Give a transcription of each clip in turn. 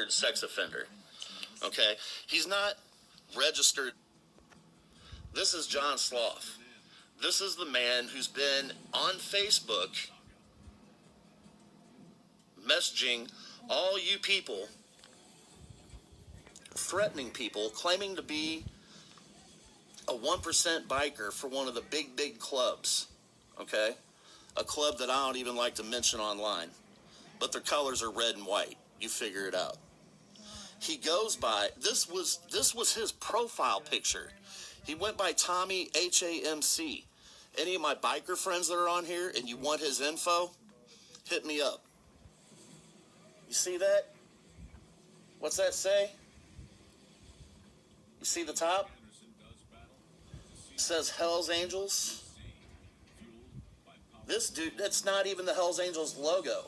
sex offender. Okay? He's not registered. This is John Sloth. This is the man who's been on Facebook messaging all you people, threatening people, claiming to be a 1% biker for one of the big clubs. Okay? A club that I don't even like to mention online. But their colors are red and white. You figure it out. He goes by, this was his profile picture. He went by Tommy HAMC. Any of my biker friends that are on here and you want his info, hit me up. You see that? What's that say? You see the top? It says Hell's Angels. This dude, that's not even the Hell's Angels logo.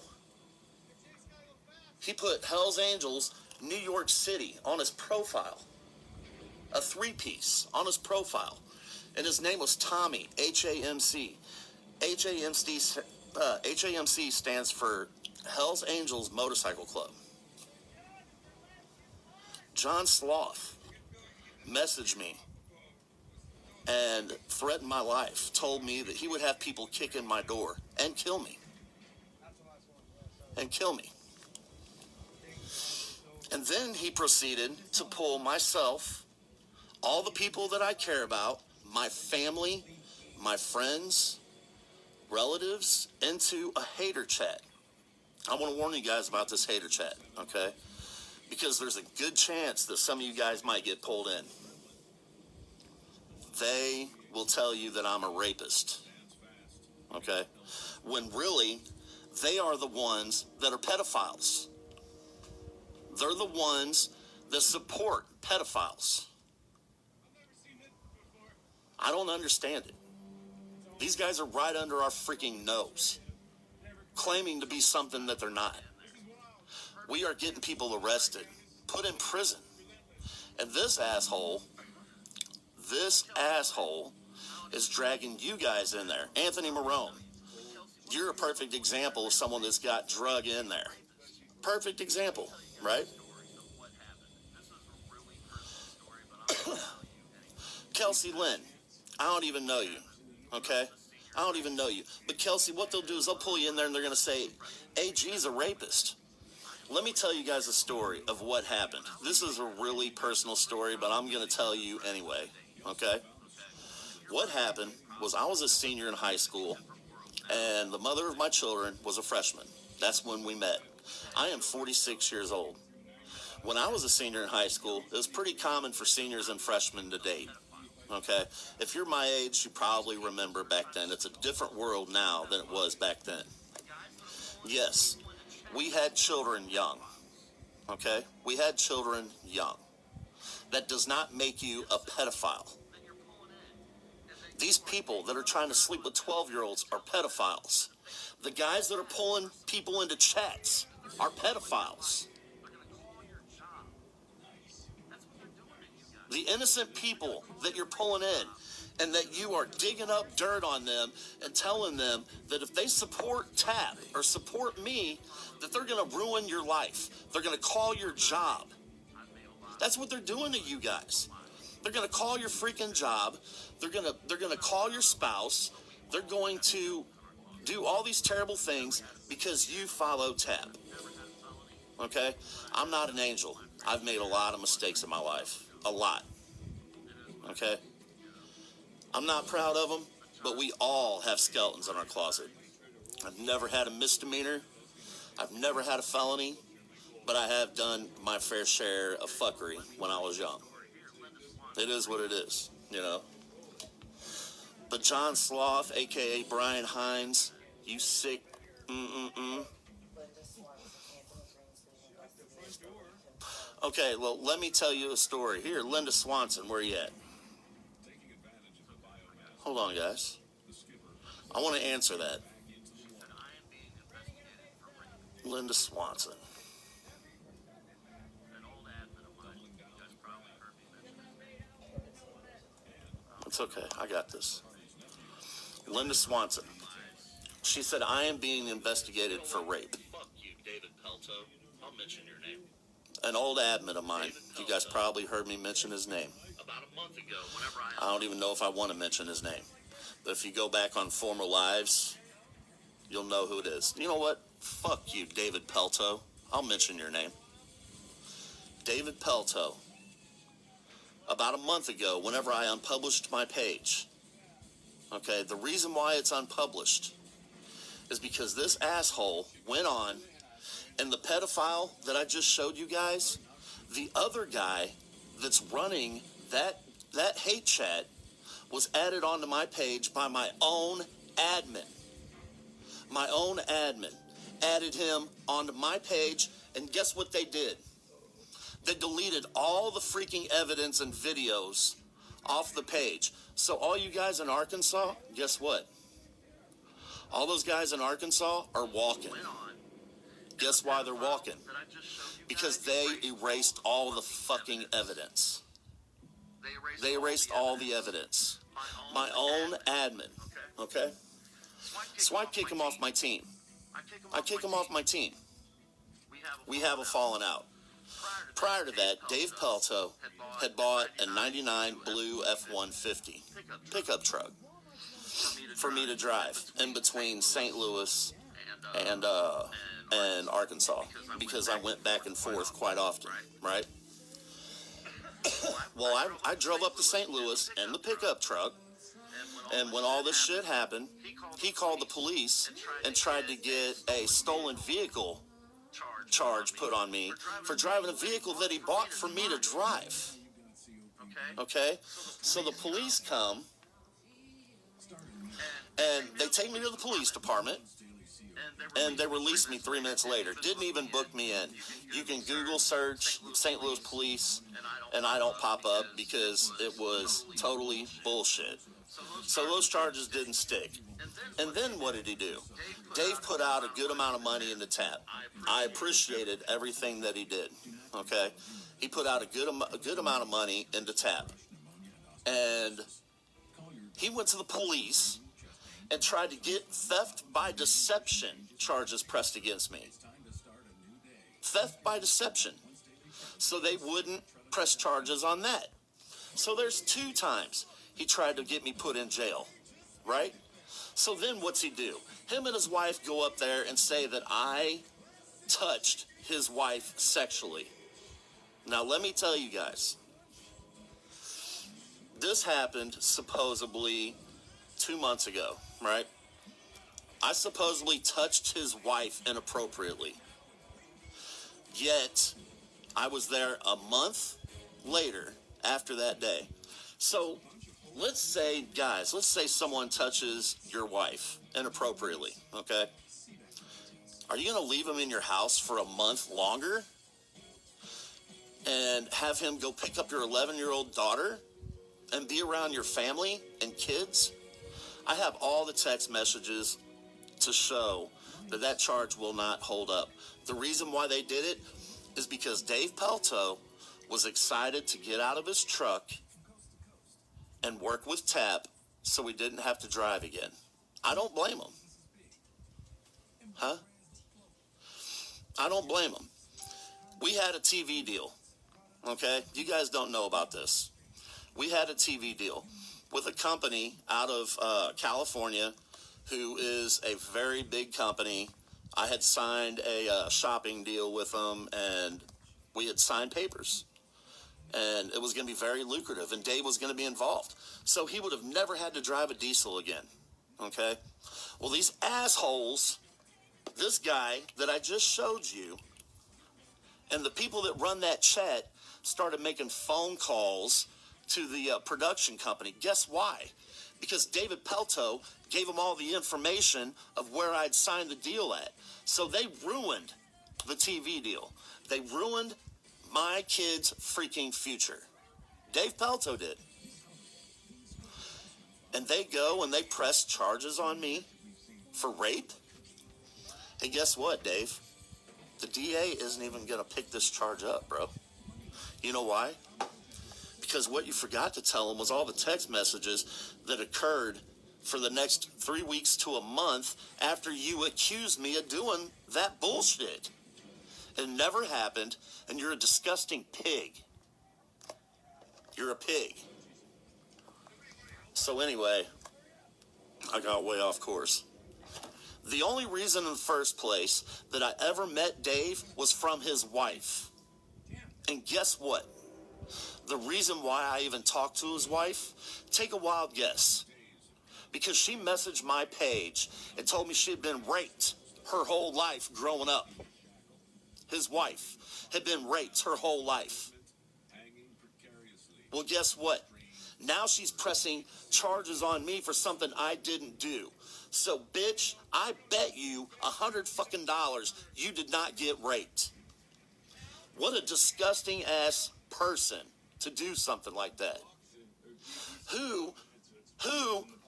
He put Hell's Angels, New York City on his profile. A 3-piece on his profile. And his name was Tommy, HAMC. HAMC stands for Hell's Angels Motorcycle Club. John Sloth messaged me and threatened my life, told me that he would have people kick in my door and kill me. And kill me. And then he proceeded to pull myself, all the people that I care about, my family, my friends, relatives, into a hater chat. I want to warn you guys about this hater chat, okay? Because there's a good chance that some of you guys might get pulled in. They will tell you that I'm a rapist, okay? When really, they are the ones that are pedophiles. They're the ones that support pedophiles. I don't understand it. These guys are right under our freaking nose, claiming to be something that they're not. We are getting people arrested, put in prison. And this asshole is dragging you guys in there. Anthony Marone, you're a perfect example of someone that's got drug in there. Perfect example, right? Kelsey Lynn, I don't even know you, okay? I don't even know you. But Kelsey, what they'll do is they'll pull you in there and they're going to say, AG's a rapist. Let me tell you guys a story of what happened. This is a really personal story, but I'm going to tell you anyway, okay? What happened was I was a senior in high school, and the mother of my children was a freshman. That's when we met. I am 46 years old. When I was a senior in high school, it was pretty common for seniors and freshmen to date, okay? If you're my age, you probably remember back then. It's a different world now than it was back then. Yes, we had children young, okay? We had children young. That does not make you a pedophile. These people that are trying to sleep with 12-year-olds are pedophiles. The guys that are pulling people into chats are pedophiles. The innocent people that you're pulling in and that you are digging up dirt on them and telling them that if they support TAP or support me, that they're going to ruin your life. They're going to call your job. That's what they're doing to you guys. They're going to call your freaking job. They're going to call your spouse. They're going to do all these terrible things because you follow TAP. Okay? I'm not an angel. I've made a lot of mistakes in my life. A lot. Okay? I'm not proud of them, but we all have skeletons in our closet. I've never had a misdemeanor. I've never had a felony, but I have done my fair share of fuckery when I was young. It is what it is, you know. But John Sloth, a.k.a. Brian Hines, you sick Okay, well, let me tell you a story. Here, Linda Swanson, where you at? Hold on, guys. I want to answer that. Linda Swanson. It's okay. I got this. Linda Swanson. She said, I am being investigated for rape. Fuck you, David Pelto. I'll mention your name. An old admin of mine. You guys probably heard me mention his name. About a month ago, whenever I don't even know if I want to mention his name. But if you go back on former lives, you'll know who it is. You know what? Fuck you, David Pelto. I'll mention your name. David Pelto. About a month ago, whenever I unpublished my page, okay, the reason why it's unpublished is because this asshole went on, and the pedophile that I just showed you guys, the other guy that's running that hate chat was added onto my page by my own admin. My own admin added him onto my page, and guess what they did? They deleted all the freaking evidence and videos off the page. So all you guys in Arkansas, guess what? All those guys in Arkansas are walking. Guess why they're walking? Because they erased all the fucking evidence. They erased all the evidence. My own admin. Okay? So I kick him off my team. I kick him off my team. We have a falling out. Prior to that, Dave Pelto had bought a 99 blue F-150 pickup truck for me to drive in between St. Louis and Arkansas, because I went back and forth quite often, right? Well, I drove up to St. Louis in the pickup truck, and when all this shit happened, he called the police and tried to get a stolen vehicle charge put on me for driving a vehicle that he bought for me to drive. Okay? So the police come, and they take me to the police department, and they released me 3 minutes later. Didn't even book me in. You can Google search St. Louis police, and I don't pop up because it was totally bullshit. So those charges didn't stick. And then what did he do? Dave put out a good amount of money in the tap. I appreciated everything that he did. Okay? He put out a good amount of money into tap. And he went to the police and tried to get theft by deception charges pressed against me. Theft by deception. So they wouldn't press charges on that. So there's 2 times he tried to get me put in jail, right? So then what's he do? Him and his wife go up there and say that I touched his wife sexually. Now let me tell you guys, this happened supposedly 2 months ago, right? I supposedly touched his wife inappropriately. Yet, I was there a month later after that day. So, let's say someone touches your wife inappropriately, okay? Are you going to leave him in your house for a month longer and have him go pick up your 11-year-old daughter and be around your family and kids? I have all the text messages to show that charge will not hold up. The reason why they did it is because Dave Pelto was excited to get out of his truck and work with TAP so he didn't have to drive again. I don't blame him. Huh? I don't blame him. We had a TV deal, okay? You guys don't know about this. We had a TV deal with a company out of California who is a very big company. I had signed a shopping deal with them, and we had signed papers. And it was going to be very lucrative, and Dave was going to be involved. So he would have never had to drive a diesel again, okay? Well, these assholes, this guy that I just showed you, and the people that run that chat started making phone calls to the production company. Guess why? Because David Pelto gave them all the information of where I'd signed the deal at. So they ruined the TV deal. They ruined my kid's freaking future. Dave Pelto did. And they go and they press charges on me for rape. And guess what, Dave? The DA isn't even going to pick this charge up, bro. You know why? Because what you forgot to tell them was all the text messages that occurred for the next 3 weeks to a month after you accused me of doing that bullshit. It never happened, and you're a disgusting pig. You're a pig. So anyway, I got way off course. The only reason in the first place that I ever met Dave was from his wife. And guess what? The reason why I even talked to his wife, take a wild guess. Because she messaged my page and told me she had been raped her whole life growing up. His wife had been raped her whole life. Well, guess what? Now she's pressing charges on me for something I didn't do. So, bitch, I bet you $100 fucking you did not get raped. What a disgusting ass person to do something like that. Who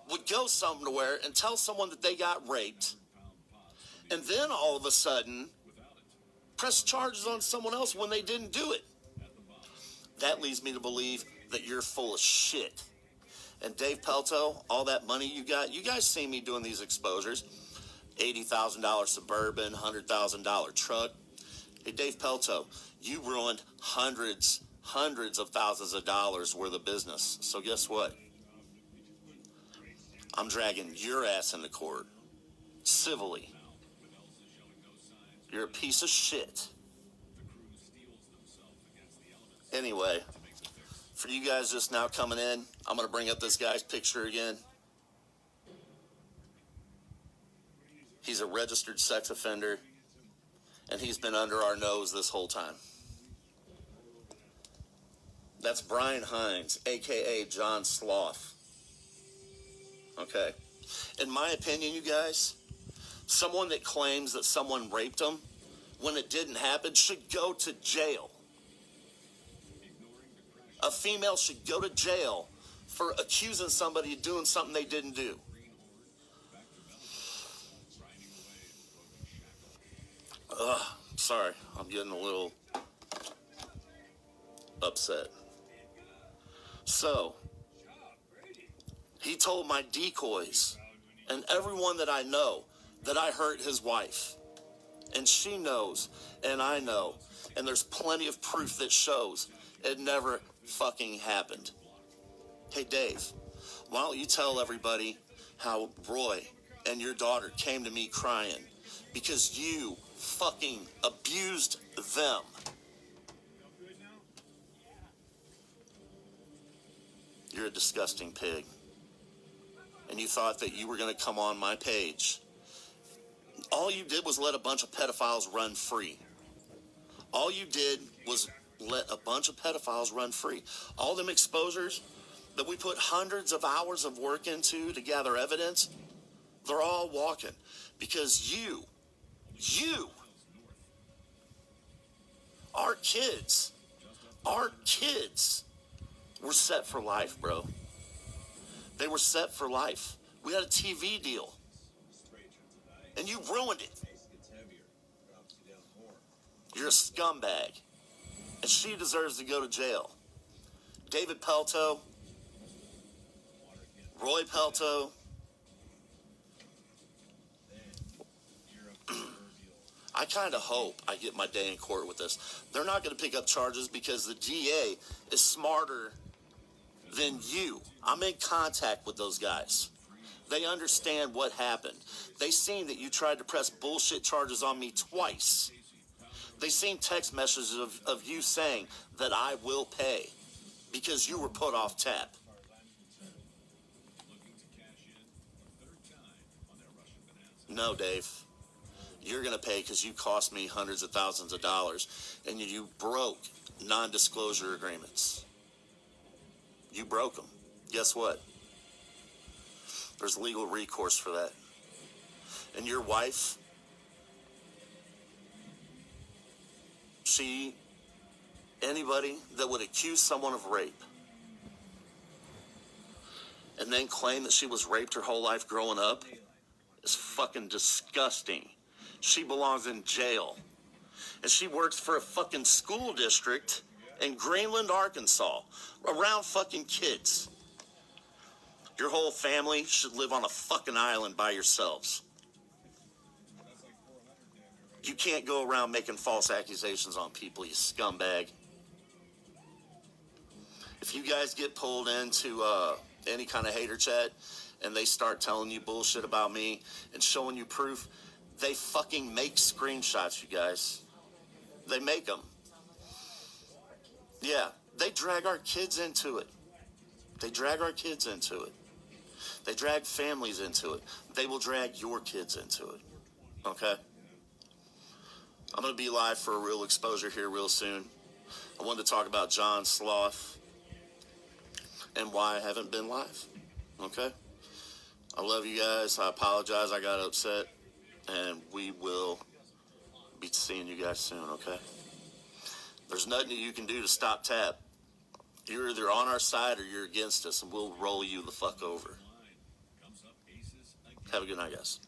would go somewhere and tell someone that they got raped, and then all of a sudden press charges on someone else when they didn't do it? That leads me to believe that you're full of shit. And Dave Pelto, all that money you got, you guys see me doing these exposures. $80,000 Suburban, $100,000 truck. Hey, Dave Pelto, you ruined hundreds of thousands of dollars worth of business. So guess what? I'm dragging your ass into court, civilly. You're a piece of shit. Anyway, for you guys just now coming in, I'm going to bring up this guy's picture again. He's a registered sex offender, and he's been under our nose this whole time. That's Brian Hines, a.k.a. John Sloth. Okay. In my opinion, you guys, someone that claims that someone raped them when it didn't happen should go to jail. A female should go to jail for accusing somebody of doing something they didn't do. Sorry, I'm getting a little upset. So, he told my decoys and everyone that I know that I hurt his wife. And she knows, and I know, and there's plenty of proof that shows it never fucking happened. Hey, Dave, why don't you tell everybody how Roy and your daughter came to me crying because you fucking abused them. You're a disgusting pig. And you thought that you were going to come on my page. All you did was let a bunch of pedophiles run free. All you did was let a bunch of pedophiles run free. All them exposures that we put hundreds of hours of work into to gather evidence, they're all walking. Because you, our kids were set for life, bro. They were set for life. We had a TV deal. And you ruined it. You're a scumbag. And she deserves to go to jail. David Pelto, Roy Pelto, I kind of hope I get my day in court with this. They're not going to pick up charges because the DA is smarter than you. I'm in contact with those guys. They understand what happened. They seen that you tried to press bullshit charges on me twice. They seen text messages of you saying that I will pay because you were put off tap. No, Dave. You're going to pay because you cost me hundreds of thousands of dollars and you broke non-disclosure agreements. You broke them. Guess what? There's legal recourse for that. And your wife, anybody that would accuse someone of rape and then claim that she was raped her whole life growing up is fucking disgusting. She belongs in jail. And she works for a fucking school district in Greenland, Arkansas, around fucking kids. Your whole family should live on a fucking island by yourselves. You can't go around making false accusations on people, you scumbag. If you guys get pulled into any kind of hater chat and they start telling you bullshit about me and showing you proof, they fucking make screenshots, you guys. They make them. Yeah, they drag our kids into it. They drag our kids into it. They drag families into it. They will drag your kids into it. Okay? I'm going to be live for a real exposure here real soon. I wanted to talk about John Sloth and why I haven't been live. Okay? I love you guys. I apologize. I got upset. And we will be seeing you guys soon, okay? There's nothing that you can do to stop Tap. You're either on our side or you're against us, and we'll roll you the fuck over. Have a good night, guys.